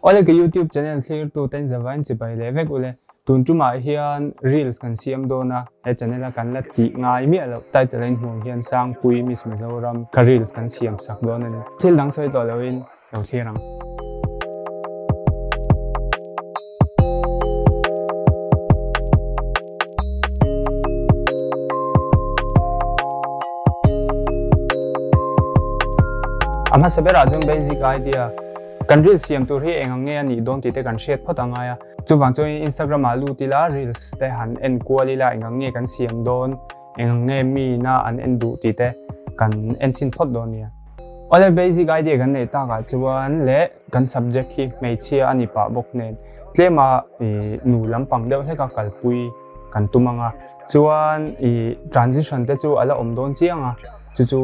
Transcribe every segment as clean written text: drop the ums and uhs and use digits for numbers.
ole cái YouTube channel clear tu ten zawain chi bai le vek ule tun tu ma hian reels kan siam do na he channel kan la ti ngai mi alo title line hmong hian Zirsangpuii Miss Mizoram ka reels kan siam sak do na ni thil dang soi to loin lo thirang ama sabera jong basic idea kan reels siam tur hi engang nge ani don ti te kan share phot angaya chuwang choi Instagram alu tila reels te han en kualila engang nge kan siam don engang nge mi na an en du ti te kan en sin phot don nia ole basic idea kan nei ta ka chuan le kan subject hi mei chia ani pa bok nen tlema nu lampang deuh hleka kalpui kan tumanga chuan transition te chu ala om don chianga chu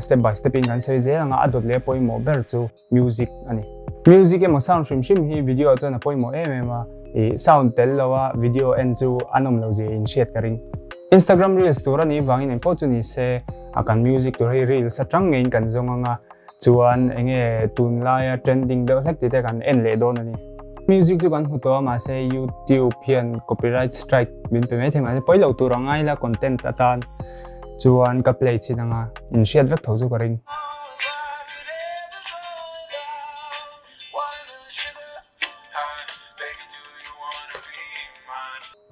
step by step in kan soi zelanga adot le poimo ber chu music ani music emo sound shim hi video chona poimo emema sound tel lawa video en chu anom lo je in share karing Instagram reels turani wangin en pochuni se akan music tur hi reels atang ngein kan zonganga chuan enge tunlaya trending de hlek ti te kan en le don ani music chu kan huto ma se YouTube hian copyright strike bin pe me thema poilo turangai la content atan chuan ka play chinanga in share vek tho chu ka ring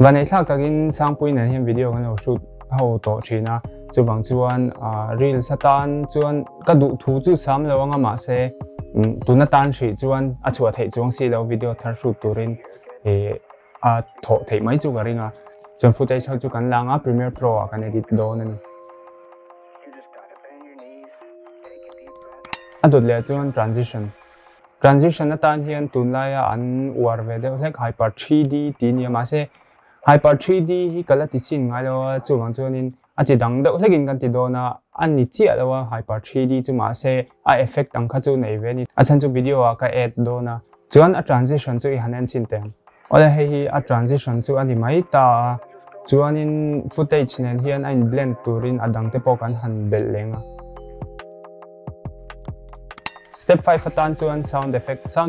vanai thak takin Zirsangpuii nen hian video kan lo shoot ho to thina chuwang chuan reel satan chuan ka du thu chu sam lawanga ma se tuna tan thri chuan a chua thei chuang si lo video thar shoot turin a tho thei mai chu ka ringa chuan footage chu kan langa Premiere Pro kan edit don ani adot le chuan transition atan hian tunlaya an war ve de like hyper 3D ti ni ma se hyper 3D hi kala ti chin ngai lo chuwang chuanin a chi dang deuh hlekin kan ti dona an ni chi alo hyper 3D chu ma se a effect ang kha chu nei ve ni a chan chu video a ka add dona chuan a transition chu i hanen chin tem ola hi a transition chu ani mai ta chuanin footage nen hian a in blend turin adang te po kan han bel lenga Step 5 atan chuan sound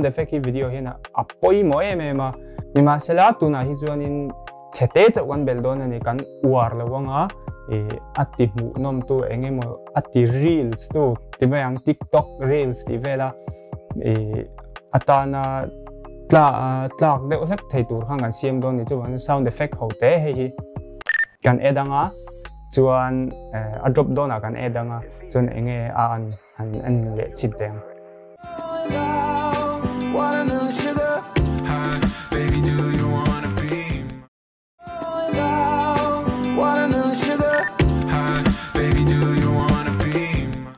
effect hi video hina apoi mo emema nima sela tuna hi chuanin chete chawan bel don ani kan war lawanga ati mu nom tu engemo ati reels tu tibayang TikTok reels ti vela atana tlak de usak thei tur khang kan siam don ni chuan sound effect hote hi kan edanga chuan a drop dona kan edanga chuan enge an le chiteng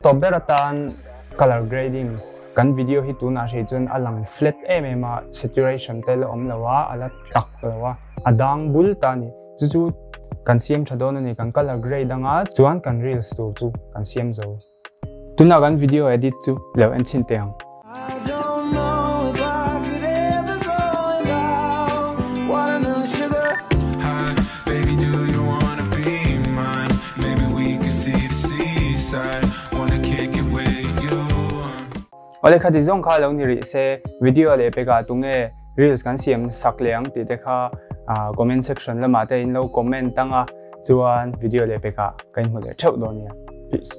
Toberatan color grading kan video hi tuna she chun alang flat emema saturation tel om lawa ala tak lawa adang bul tani chu kan siam thadon ani kan color grade anga chuan kan reels tu chu kan siam zo tuna kan video edit chu lo en chin teang ole khati zong kha lo ni ri se video le pe ka tunge reels kan siam sak leang ti te kha comment section la ma te in lo comment tanga chuan video le pe ka kain hmu le thau don ya peace